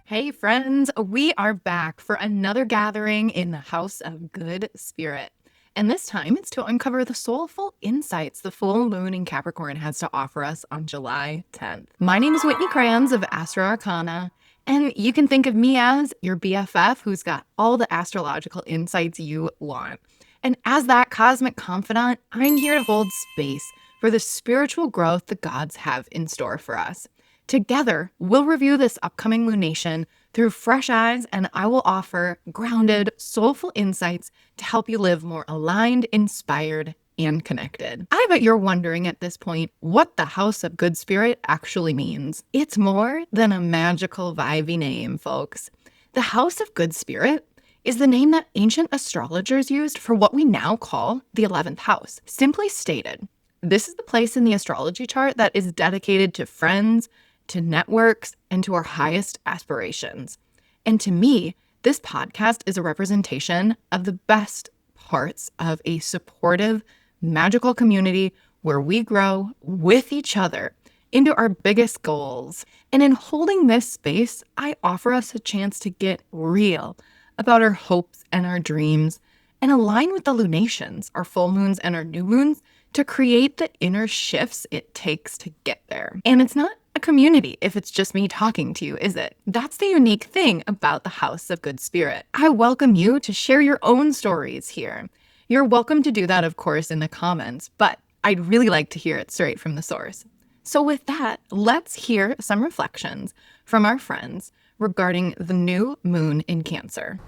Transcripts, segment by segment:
Hey friends, we are back for another gathering in the House of Good Spirit. And this time it's to uncover the soulful insights the full moon in Capricorn has to offer us on July 10th. My name is Whitney Crayons of Astro Arcana, and you can think of me as your BFF who's got all the astrological insights you want. And as that cosmic confidant, I'm here to hold space for the spiritual growth the gods have in store for us. Together, we'll review this upcoming lunation through fresh eyes, and I will offer grounded, soulful insights to help you live more aligned, inspired, and connected. I bet you're wondering at this point what the House of Good Spirit actually means. It's more than a magical, vibey name, folks. The House of Good Spirit is the name that ancient astrologers used for what we now call the 11th house. Simply stated, this is the place in the astrology chart that is dedicated to friends, to networks, and to our highest aspirations. And to me, this podcast is a representation of the best parts of a supportive, magical community where we grow with each other into our biggest goals. And in holding this space, I offer us a chance to get real about our hopes and our dreams and align with the lunations, our full moons and our new moons, to create the inner shifts it takes to get there. And it's not a community if it's just me talking to you, is it? That's the unique thing about the House of Good Spirit. I welcome you to share your own stories here. You're welcome to do that, of course, in the comments, but I'd really like to hear it straight from the source. So with that, let's hear some reflections from our friends regarding the new moon in Cancer.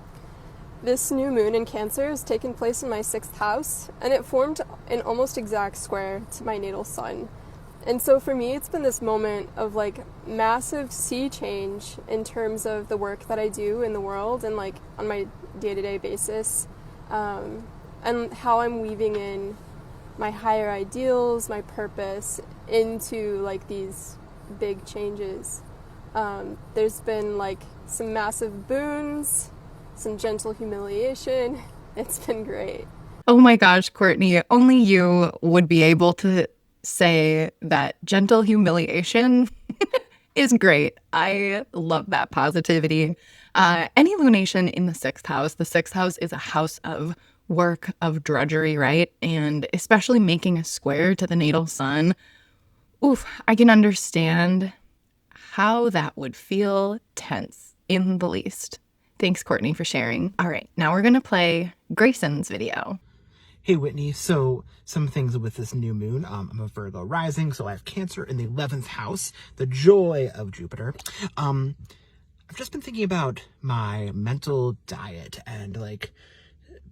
This new moon in Cancer has taken place in my 6th house, and it formed an almost exact square to my natal sun. And so for me, it's been this moment of massive sea change in terms of the work that I do in the world and on my day-to-day basis, and how I'm weaving in my higher ideals, my purpose into these big changes. There's been some massive boons, some gentle humiliation. It's been great. Oh my gosh, Courtney, only you would be able to say that gentle humiliation is great. I love that positivity. Any lunation in the 6th house, the 6th house is a house of work, of drudgery, right? And especially making a square to the natal sun. Oof, I can understand how that would feel tense in the least. Thanks, Courtney, for sharing. All right, now we're going to play Grayson's video. Hey Whitney, so some things with this new moon. I'm a Virgo rising, so I have Cancer in the 11th house, the joy of Jupiter. I've just been thinking about my mental diet and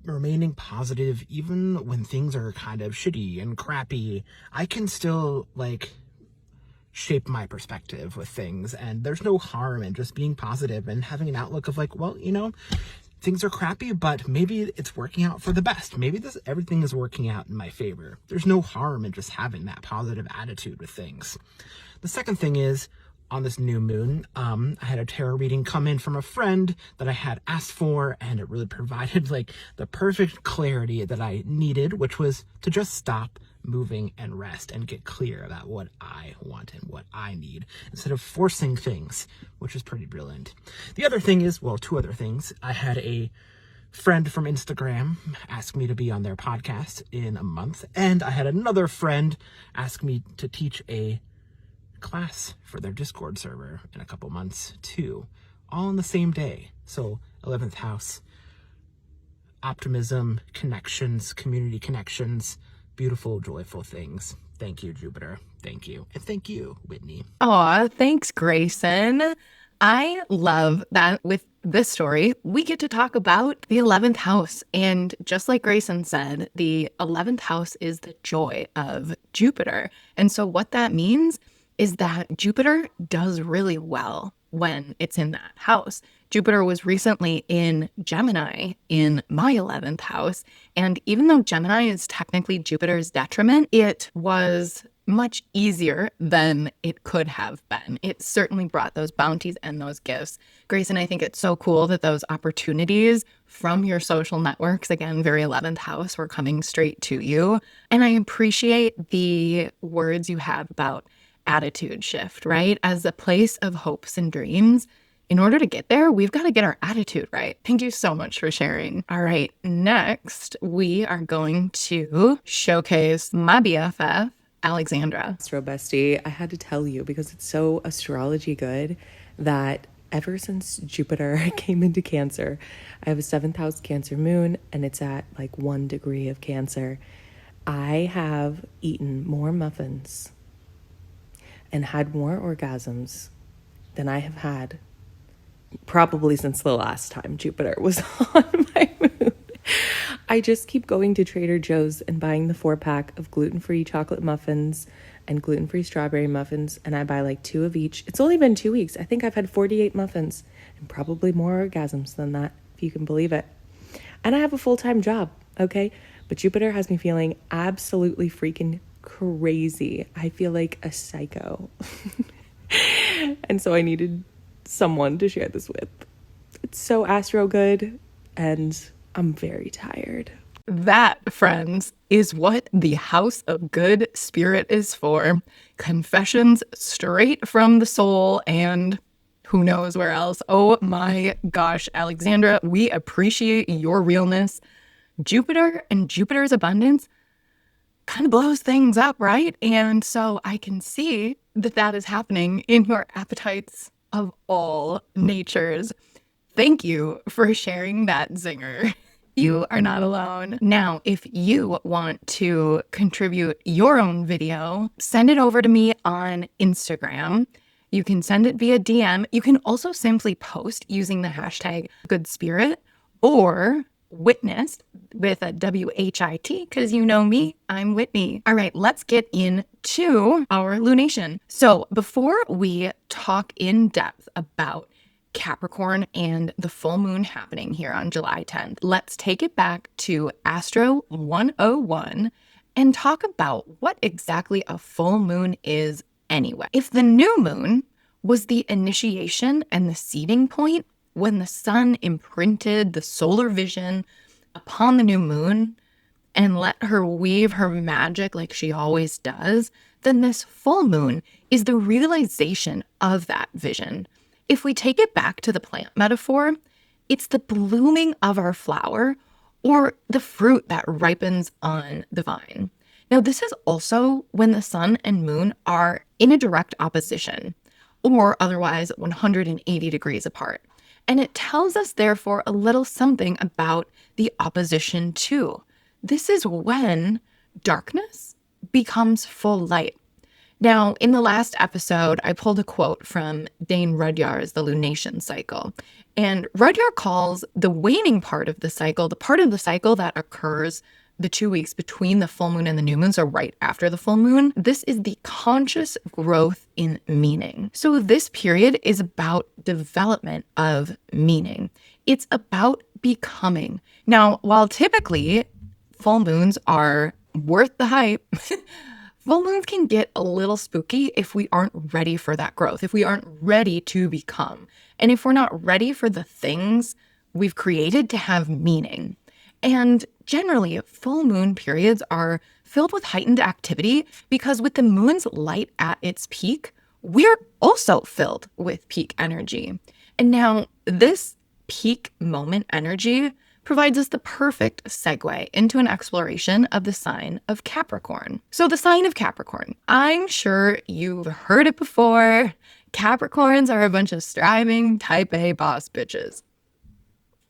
remaining positive even when things are kind of shitty and crappy. I can still shape my perspective with things, and there's no harm in just being positive and having an outlook of things are crappy, but maybe it's working out for the best. Maybe everything is working out in my favor. There's no harm in just having that positive attitude with things. The second thing is, on this new moon, I had a tarot reading come in from a friend that I had asked for, and it really provided the perfect clarity that I needed, which was to just stop moving and rest and get clear about what I want and what I need instead of forcing things, which is pretty brilliant. The other thing is, well, two other things. I had a friend from Instagram ask me to be on their podcast in a month, and I had another friend ask me to teach a class for their Discord server in a couple months too, all on the same day. So 11th house, optimism, connections, community connections, beautiful, joyful things. Thank you, Jupiter. Thank you. And thank you, Whitney. Aw, thanks, Grayson. I love that with this story, we get to talk about the 11th house. And just like Grayson said, the 11th house is the joy of Jupiter. And so what that means is that Jupiter does really well when it's in that house. Jupiter was recently in Gemini in my 11th house. And even though Gemini is technically Jupiter's detriment, it was much easier than it could have been. It certainly brought those bounties and those gifts. Grayson, I think it's so cool that those opportunities from your social networks, again, very 11th house, were coming straight to you. And I appreciate the words you have about attitude shift, right? As a place of hopes and dreams, in order to get there, we've got to get our attitude right. Thank you so much for sharing. All right, next, we are going to showcase my BFF, Alexandra. Astro bestie, I had to tell you because it's so astrology good that ever since Jupiter came into Cancer, I have a 7th house Cancer moon and it's at like 1 degree of Cancer. I have eaten more muffins and had more orgasms than I have had probably since the last time Jupiter was on my moon. I just keep going to Trader Joe's and buying the 4-pack of gluten-free chocolate muffins and gluten-free strawberry muffins, and I buy like 2 of each. It's only been 2 weeks. I think I've had 48 muffins and probably more orgasms than that, if you can believe it. And I have a full-time job, okay? But Jupiter has me feeling absolutely freaking crazy. I feel like a psycho. And so I needed someone to share this with. It's so astro good, and I'm very tired. That, friends, is what the House of Good Spirit is for. Confessions straight from the soul and who knows where else. Oh my gosh, Alexandra, we appreciate your realness. Jupiter and Jupiter's abundance kind of blows things up, right? And so I can see that that is happening in your appetites of all natures. Thank you for sharing that zinger. You are not alone. Now, if you want to contribute your own video, send it over to me on Instagram. You can send it via DM. You can also simply post using the hashtag Good Spirit or witnessed with a WHIT, because you know me, I'm Whitney. All right, let's get into our lunation. So before we talk in depth about Capricorn and the full moon happening here on July 10th, let's take it back to Astro 101 and talk about what exactly a full moon is anyway. If the new moon was the initiation and the seeding point, when the sun imprinted the solar vision upon the new moon and let her weave her magic like she always does, then this full moon is the realization of that vision. If we take it back to the plant metaphor, it's the blooming of our flower or the fruit that ripens on the vine. Now, this is also when the sun and moon are in a direct opposition or otherwise 180 degrees apart. And it tells us, therefore, a little something about the opposition too. This is when darkness becomes full light. Now, in the last episode, I pulled a quote from Dane Rudyard's The Lunation Cycle. And Rudyard calls the waning part of the cycle, the part of the cycle that occurs the 2 weeks between the full moon and the new moon, so right after the full moon, this is the conscious growth in meaning. So this period is about development of meaning. It's about becoming. Now, while typically full moons are worth the hype, full moons can get a little spooky if we aren't ready for that growth, if we aren't ready to become, and if we're not ready for the things we've created to have meaning. And generally, full moon periods are filled with heightened activity because with the moon's light at its peak, we're also filled with peak energy. And now this peak moment energy provides us the perfect segue into an exploration of the sign of Capricorn. So the sign of Capricorn, I'm sure you've heard it before. Capricorns are a bunch of striving type A boss bitches.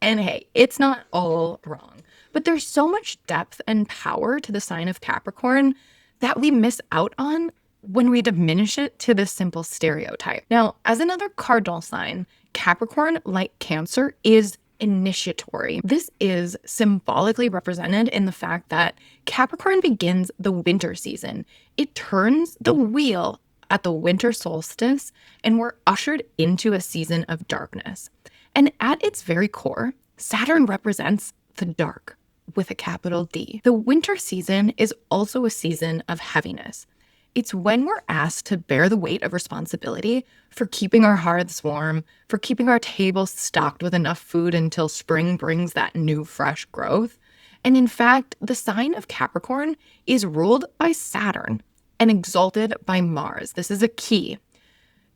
And hey, it's not all wrong, but there's so much depth and power to the sign of Capricorn that we miss out on when we diminish it to this simple stereotype. Now, as another cardinal sign, Capricorn, like Cancer, is initiatory. This is symbolically represented in the fact that Capricorn begins the winter season. It turns the wheel at the winter solstice, and we're ushered into a season of darkness. And at its very core, Saturn represents the dark with a capital D. The winter season is also a season of heaviness. It's when we're asked to bear the weight of responsibility for keeping our hearths warm, for keeping our tables stocked with enough food until spring brings that new, fresh growth. And in fact, the sign of Capricorn is ruled by Saturn and exalted by Mars. This is a key.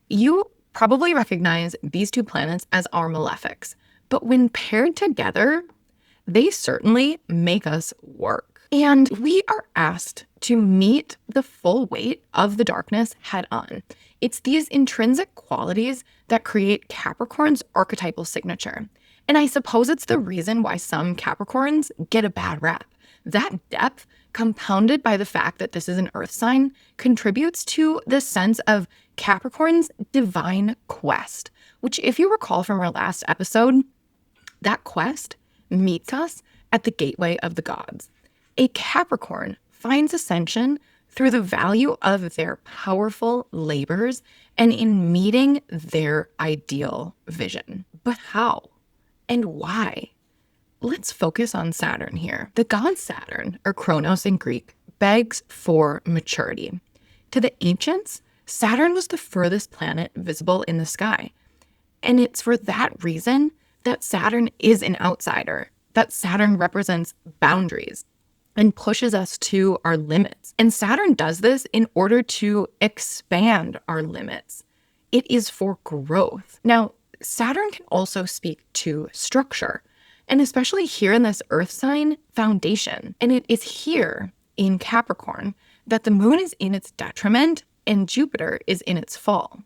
You probably recognize these two planets as our malefics, but when paired together, they certainly make us work. And we are asked to meet the full weight of the darkness head on. It's these intrinsic qualities that create Capricorn's archetypal signature. And I suppose it's the reason why some Capricorns get a bad rap. That depth, compounded by the fact that this is an earth sign, contributes to this sense of Capricorn's divine quest, which, if you recall from our last episode, that quest meets us at the gateway of the gods. A Capricorn finds ascension through the value of their powerful labors and in meeting their ideal vision. But how and why? Let's focus on Saturn here. The god Saturn, or Kronos in Greek, begs for maturity. To the ancients, Saturn was the furthest planet visible in the sky. And it's for that reason that Saturn is an outsider, that Saturn represents boundaries and pushes us to our limits. And Saturn does this in order to expand our limits. It is for growth. Now, Saturn can also speak to structure, and especially here in this earth sign, foundation. And it is here in Capricorn that the moon is in its detriment and Jupiter is in its fall.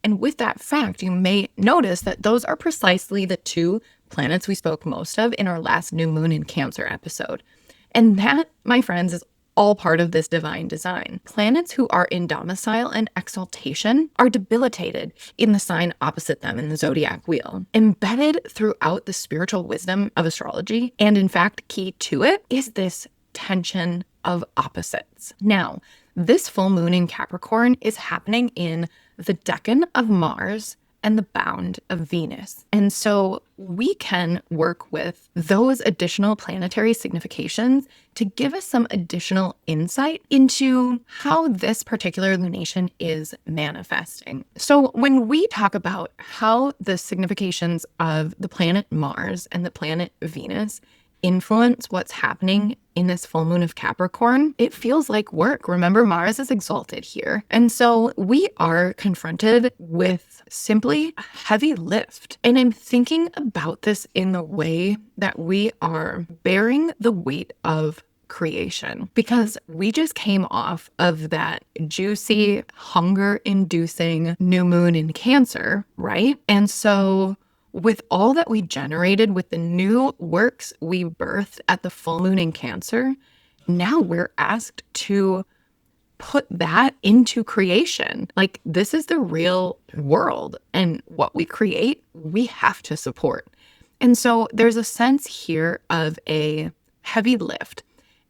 And with that fact, you may notice that those are precisely the two planets we spoke most of in our last new moon in Cancer episode. And that, my friends, is all part of this divine design. Planets who are in domicile and exaltation are debilitated in the sign opposite them in the zodiac wheel. Embedded throughout the spiritual wisdom of astrology, and in fact key to it, is this tension of opposites. Now, this full moon in Capricorn is happening in the decan of Mars and the bound of Venus. And so we can work with those additional planetary significations to give us some additional insight into how this particular lunation is manifesting. So when we talk about how the significations of the planet Mars and the planet Venus influence what's happening in this full moon of Capricorn, it feels like work. Remember, Mars is exalted here. And so we are confronted with simply a heavy lift. And I'm thinking about this in the way that we are bearing the weight of creation, because we just came off of that juicy, hunger-inducing new moon in Cancer, right? And so with all that we generated with the new works we birthed at the full moon in Cancer, now we're asked to put that into creation. Like, this is the real world, and what we create, we have to support. And so there's a sense here of a heavy lift.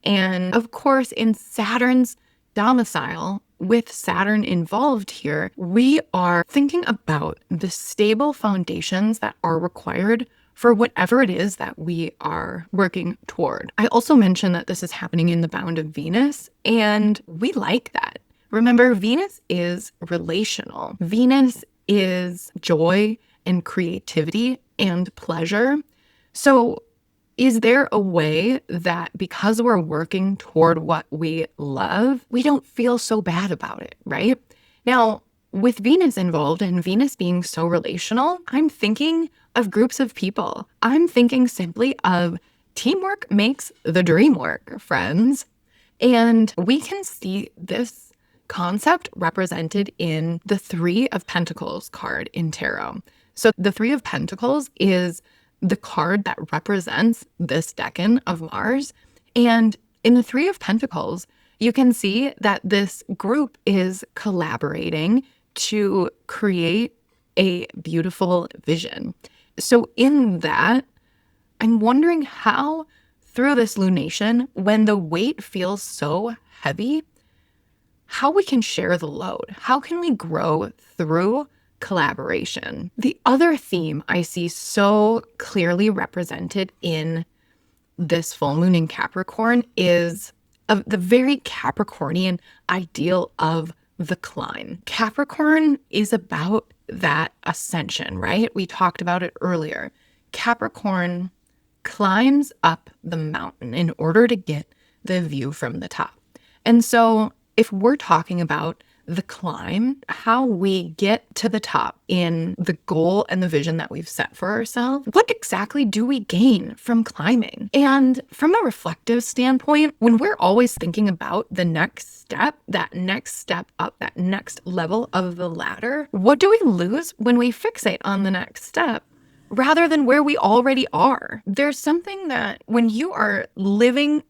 And of course, in Saturn's domicile, with Saturn involved here, we are thinking about the stable foundations that are required for whatever it is that we are working toward. I also mentioned that this is happening in the bound of Venus, and we like that. Remember, Venus is relational. Venus is joy and creativity and pleasure. So is there a way that because we're working toward what we love, we don't feel so bad about it, right? Now, with Venus involved and Venus being so relational, I'm thinking of groups of people. I'm thinking simply of teamwork makes the dream work, friends. And we can see this concept represented in the Three of Pentacles card in tarot. So the Three of Pentacles is the card that represents this decan of Mars. And in the Three of Pentacles, you can see that this group is collaborating to create a beautiful vision. So in that, I'm wondering how through this lunation, when the weight feels so heavy, how we can share the load. How can we grow through collaboration? The other theme I see so clearly represented in this full moon in Capricorn is of the very Capricornian ideal of the climb. Capricorn is about that ascension, right? We talked about it earlier. Capricorn climbs up the mountain in order to get the view from the top. And so if we're talking about the climb, how we get to the top in the goal and the vision that we've set for ourselves, what exactly do we gain from climbing? And from a reflective standpoint, when we're always thinking about the next step, that next step up, that next level of the ladder, what do we lose when we fixate on the next step rather than where we already are? There's something that when you are living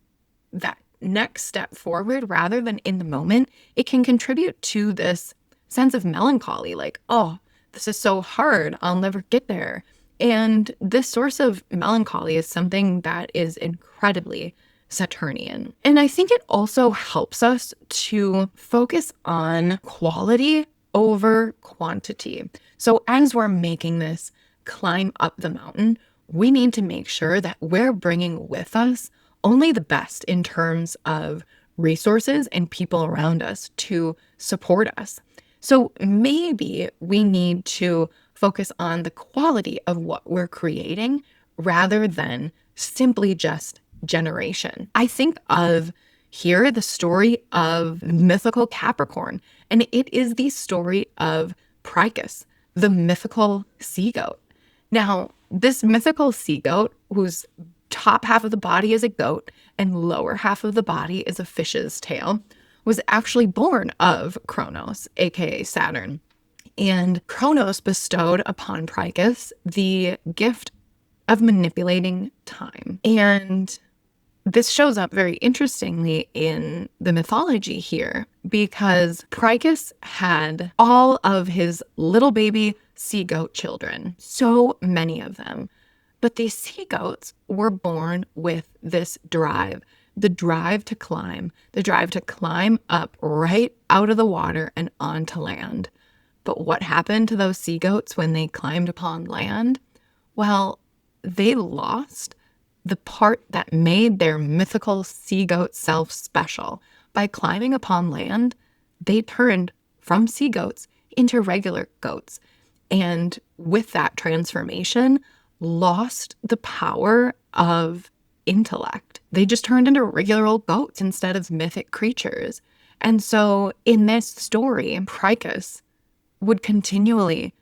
that next step forward rather than in the moment, it can contribute to this sense of melancholy, like, oh, this is so hard, I'll never get there. And this source of melancholy is something that is incredibly Saturnian. And I think it also helps us to focus on quality over quantity. So as we're making this climb up the mountain, we need to make sure that we're bringing with us only the best in terms of resources and people around us to support us. So maybe we need to focus on the quality of what we're creating rather than simply just generation. I think of here the story of mythical Capricorn, and it is the story of Pricus, the mythical sea goat. Now, this mythical sea goat, whose top half of the body is a goat and lower half of the body is a fish's tail, was actually born of Kronos, aka Saturn. And Kronos bestowed upon Pricus the gift of manipulating time. And this shows up very interestingly in the mythology here because Pricus had all of his little baby sea goat children, so many of them. But these sea goats were born with this drive, the drive to climb up right out of the water and onto land. But what happened to those sea goats when they climbed upon land? Well, they lost the part that made their mythical sea goat self special. By climbing upon land, they turned from sea goats into regular goats. And with that transformation, lost the power of intellect. They just turned into regular old goats instead of mythic creatures. And so in this story, Pricus would continually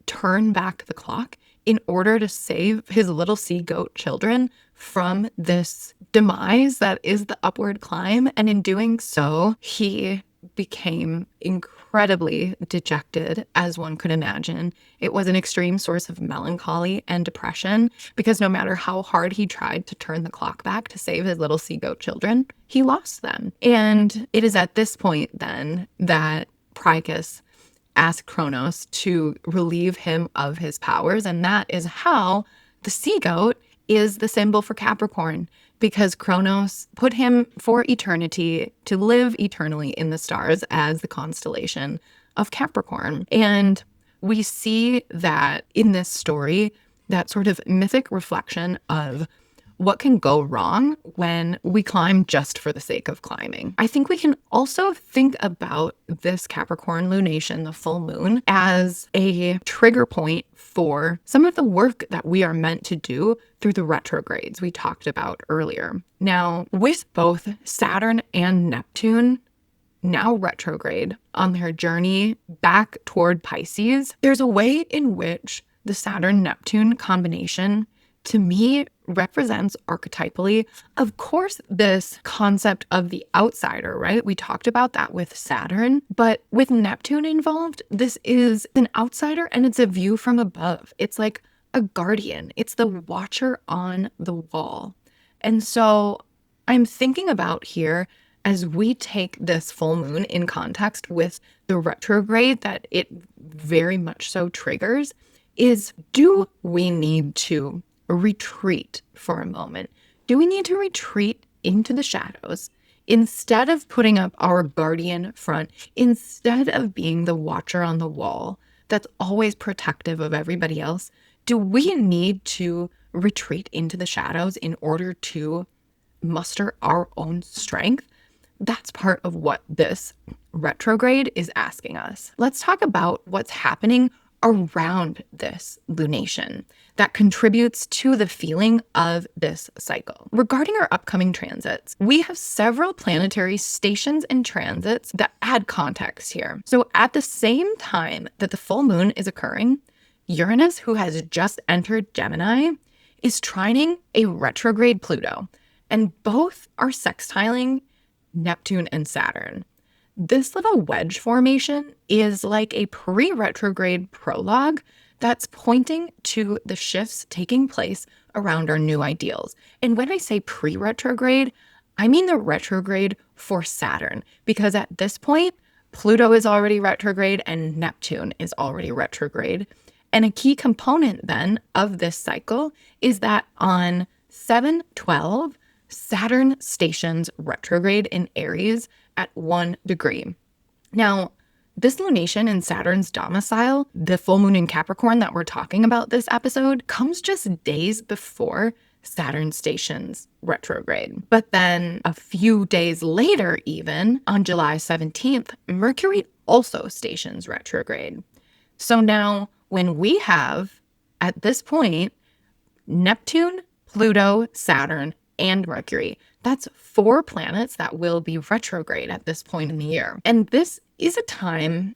turn back the clock in order to save his little sea goat children from this demise that is the upward climb. And in doing so, he became incredibly dejected, as one could imagine. It was an extreme source of melancholy and depression because no matter how hard he tried to turn the clock back to save his little sea goat children, he lost them. And it is at this point then that Pricus asked Kronos to relieve him of his powers. And that is how the sea goat is the symbol for Capricorn, because Kronos put him for eternity to live eternally in the stars as the constellation of Capricorn. And we see that in this story, that sort of mythic reflection of what can go wrong when we climb just for the sake of climbing. I think we can also think about this Capricorn lunation, the full moon, as a trigger point for some of the work that we are meant to do through the retrogrades we talked about earlier. Now, with both Saturn and Neptune now retrograde on their journey back toward Pisces, there's a way in which the Saturn-Neptune combination, to me, represents archetypally, of course, this concept of the outsider, right? We talked about that with Saturn, but with Neptune involved, this is an outsider and it's a view from above. It's like a guardian. It's the watcher on the wall. And so I'm thinking about here, as we take this full moon in context with the retrograde that it very much so triggers, is do we need to retreat for a moment? Do we need to retreat into the shadows instead of putting up our guardian front, instead of being the watcher on the wall that's always protective of everybody else? Do we need to retreat into the shadows in order to muster our own strength? That's part of what this retrograde is asking us. Let's talk about what's happening around this lunation that contributes to the feeling of this cycle. Regarding our upcoming transits, we have several planetary stations and transits that add context here. So at the same time that the full moon is occurring, Uranus, who has just entered Gemini, is trining a retrograde Pluto, and both are sextiling Neptune and Saturn. This little wedge formation is like a pre-retrograde prologue that's pointing to the shifts taking place around our new ideals. And when I say pre-retrograde, I mean the retrograde for Saturn, because at this point, Pluto is already retrograde and Neptune is already retrograde. And a key component then of this cycle is that on 7/12, Saturn stations retrograde in Aries at 1 degree. Now, this lunation in Saturn's domicile, the full moon in Capricorn that we're talking about this episode, comes just days before Saturn stations retrograde. But then a few days later, even on July 17th, Mercury also stations retrograde. So now when we have, at this point, Neptune, Pluto, Saturn, and Mercury, that's 4 planets that will be retrograde at this point in the year. And this is a time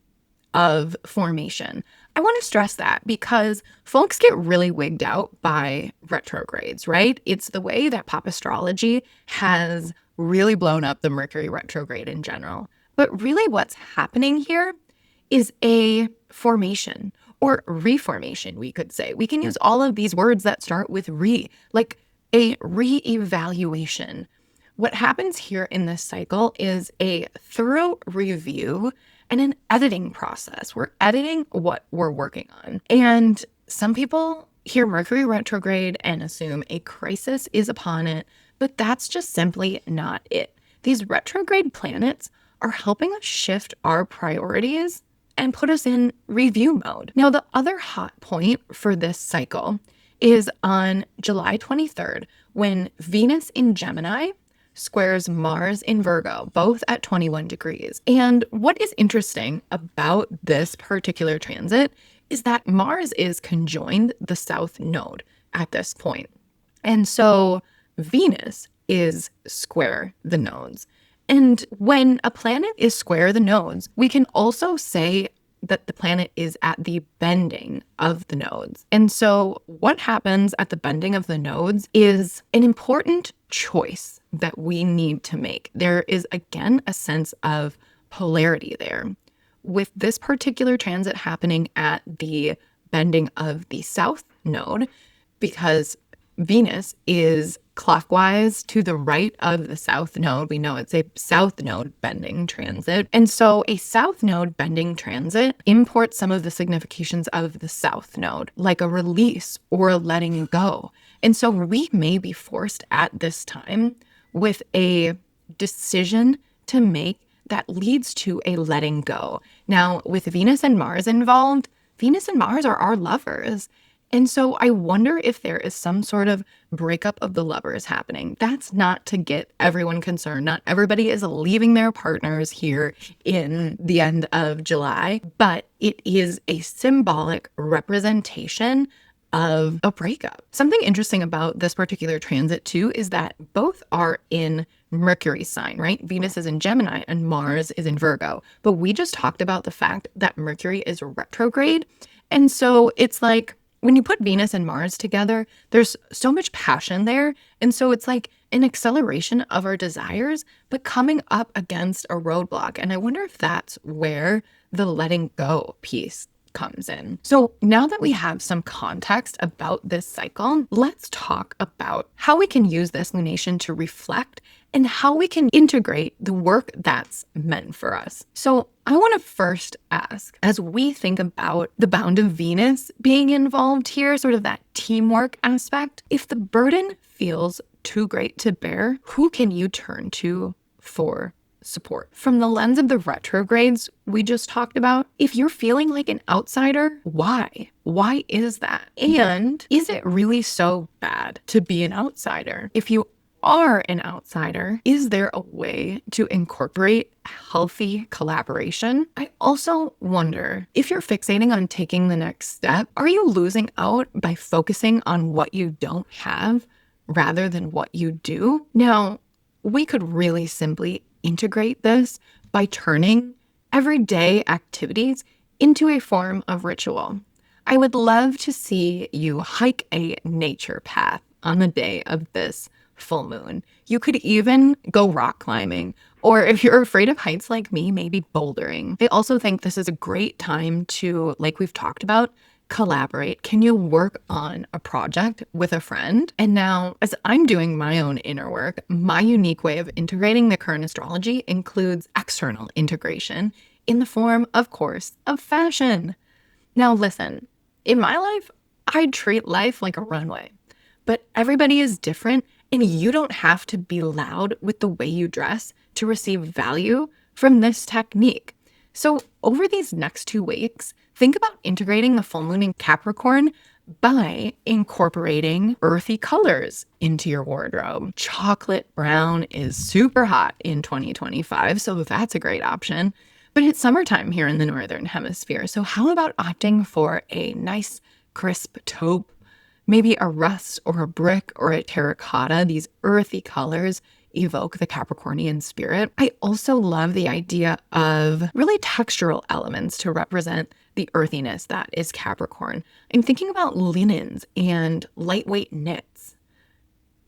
of formation. I want to stress that because folks get really wigged out by retrogrades, right? It's the way that pop astrology has really blown up the Mercury retrograde in general. But really what's happening here is a formation or reformation, we could say. We can use all of these words that start with re, like a re-evaluation. What happens here in this cycle is a thorough review and an editing process. We're editing what we're working on. And some people hear Mercury retrograde and assume a crisis is upon it, but that's just simply not it. These retrograde planets are helping us shift our priorities and put us in review mode. Now, the other hot point for this cycle is on July 23rd, when Venus in Gemini squares Mars in Virgo, both at 21 degrees. And what is interesting about this particular transit is that Mars is conjoined the South Node at this point. And so Venus is square the nodes. And when a planet is square the nodes, we can also say that the planet is at the bending of the nodes. And so what happens at the bending of the nodes is an important choice that we need to make. There is, again, a sense of polarity there. With this particular transit happening at the bending of the South Node, because Venus is clockwise to the right of the South Node. We know it's a South Node bending transit. And so a South Node bending transit imports some of the significations of the South Node, like a release or a letting go. And so we may be forced at this time with a decision to make that leads to a letting go. Now, with Venus and Mars involved, Venus and Mars are our lovers. And so I wonder if there is some sort of breakup of the lovers happening. That's not to get everyone concerned. Not everybody is leaving their partners here in the end of July, but it is a symbolic representation of a breakup. Something interesting about this particular transit too is that both are in Mercury's sign, right? Venus is in Gemini and Mars is in Virgo. But we just talked about the fact that Mercury is retrograde. And so it's like, when you put Venus and Mars together, there's so much passion there. And so it's like an acceleration of our desires, but coming up against a roadblock. And I wonder if that's where the letting go piece comes in. So now that we have some context about this cycle, let's talk about how we can use this lunation to reflect and how we can integrate the work that's meant for us. So I want to first ask, as we think about the bound of Venus being involved here, sort of that teamwork aspect, if the burden feels too great to bear, who can you turn to for support? From the lens of the retrogrades we just talked about, if you're feeling like an outsider, why? Why is that? And is it really so bad to be an outsider? If you are an outsider, is there a way to incorporate healthy collaboration? I also wonder if you're fixating on taking the next step, are you losing out by focusing on what you don't have rather than what you do? Now, we could really simply integrate this by turning everyday activities into a form of ritual. I would love to see you hike a nature path on the day of this full moon. You could even go rock climbing, or if you're afraid of heights like me, maybe bouldering. I also think this is a great time to, like we've talked about, collaborate. Can you work on a project with a friend? And now, as I'm doing my own inner work, my unique way of integrating the current astrology includes external integration in the form, of course, of fashion. Now, listen, in my life, I treat life like a runway, but everybody is different, and you don't have to be loud with the way you dress to receive value from this technique. So over these next 2 weeks, think about integrating the full moon in Capricorn by incorporating earthy colors into your wardrobe. Chocolate brown is super hot in 2025, so that's a great option. But it's summertime here in the Northern Hemisphere, so how about opting for a nice crisp taupe, maybe a rust or a brick or a terracotta? These earthy colors evoke the Capricornian spirit. I also love the idea of really textural elements to represent the earthiness that is Capricorn. I'm thinking about linens and lightweight knits.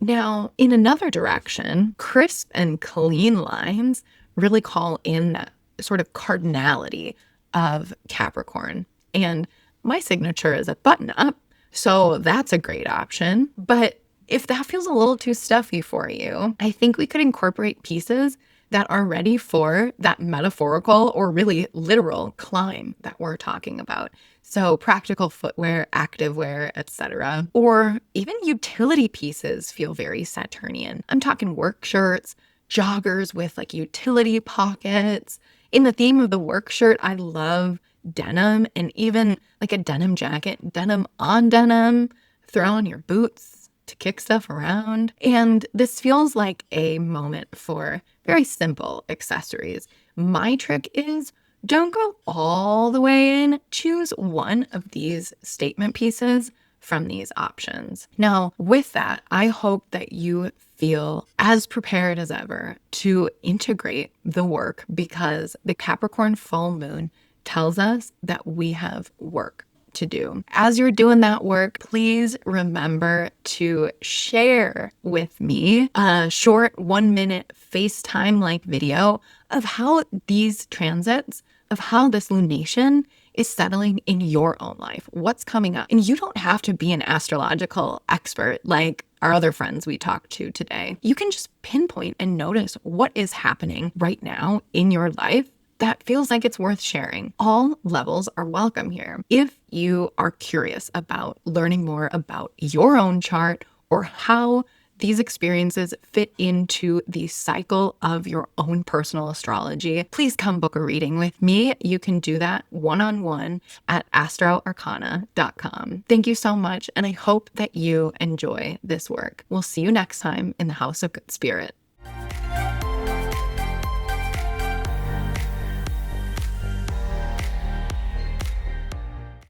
Now, in another direction, crisp and clean lines really call in that sort of cardinality of Capricorn. And my signature is a button up, so that's a great option. But if that feels a little too stuffy for you, I think we could incorporate pieces that are ready for that metaphorical or really literal climb that we're talking about. So practical footwear, activewear, etc. Or even utility pieces feel very Saturnian. I'm talking work shirts, joggers with like utility pockets. In the theme of the work shirt, I love denim, and even like a denim jacket, denim on denim, throw on your boots to kick stuff around. And this feels like a moment for very simple accessories. My trick is don't go all the way in. Choose one of these statement pieces from these options. Now, with that, I hope that you feel as prepared as ever to integrate the work, because the Capricorn full moon tells us that we have work to do. As you're doing that work, please remember to share with me a short 1-minute FaceTime like video of how these transits, of how this lunation is settling in your own life. What's coming up? And you don't have to be an astrological expert like our other friends we talked to today. You can just pinpoint and notice what is happening right now in your life that feels like it's worth sharing. All levels are welcome here. If you are curious about learning more about your own chart or how these experiences fit into the cycle of your own personal astrology, please come book a reading with me. You can do that one-on-one at astroarcana.com. Thank you so much, and I hope that you enjoy this work. We'll see you next time in the House of Good Spirit.